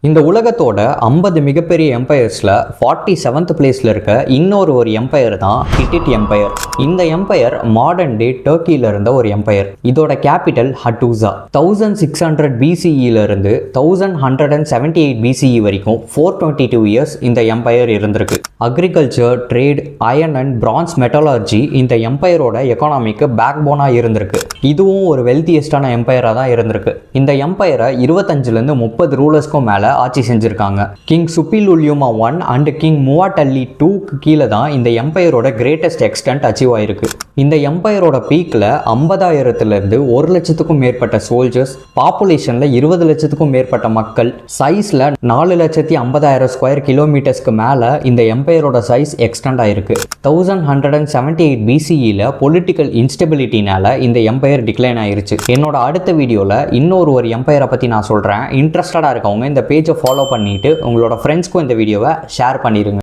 இந்த உலகத்தோட 50 மிகப்பெரிய எம்பையர்ஸில் 47th பிளேஸில் இருக்க இன்னொரு எம்பையர் தான் ஹிட்டிட் எம்பையர். இந்த எம்பையர் மாடர்ன் டே டர்க்கியில் இருந்த ஒரு எம்பையர். இதோட கேபிட்டல் ஹட்டூசா. 1600 BCEலேருந்து 1178 BCE வரைக்கும் 422 இயர்ஸ் இந்த எம்பையர் இருந்திருக்கு. Agriculture, trade, iron and bronze metallurgy இந்த எம்பையரோட எக்கானமிக்கு பேக் போனாக இருந்திருக்கு. இதுவும் ஒரு வெல்த்தியஸ்டான எம்பையராக தான் இருந்திருக்கு. இந்த எம்பையரை 25லேருந்து 30 ரூலர்ஸ்க்கும் மேலே ஆட்சி செஞ்சிருக்காங்க. கிங் சுப்பிலுலியுமா 1 அண்ட் கிங் முவாட்டல்லி 2க்கு கீழே தான் இந்த எம்பையரோட கிரேட்டஸ்ட் எக்ஸ்டென்ட் அச்சீவ் ஆயிருக்கு. இந்த எம்பையரோட பீக்கில் 50,000லேருந்து 1 லட்சத்துக்கும் மேற்பட்ட சோல்ஜர்ஸ், பாப்புலேஷனில் 20 லட்சத்துக்கும் மேற்பட்ட மக்கள், சைஸில் 4,50,000 ஸ்கொயர் கிலோமீட்டர்ஸ்க்கு மேலே இந்த எம்பையரோட சைஸ் எக்ஸ்டெண்ட் ஆயிருக்கு. 1178 BCEல பொலிட்டிக்கல் இன்ஸ்டெபிலிட்டினால இந்த எம்பையர் டிக்ளைன் ஆயிருச்சு. என்னோட அடுத்த வீடியோவில் இன்னொரு எம்பையரை பற்றி நான் சொல்கிறேன். இன்ட்ரெஸ்டடாக இருக்கவங்க இந்த பேஜை ஃபாலோ பண்ணிட்டு உங்களோட ஃப்ரெண்ட்ஸ்க்கும் இந்த வீடியோவை ஷேர் பண்ணிடுங்க.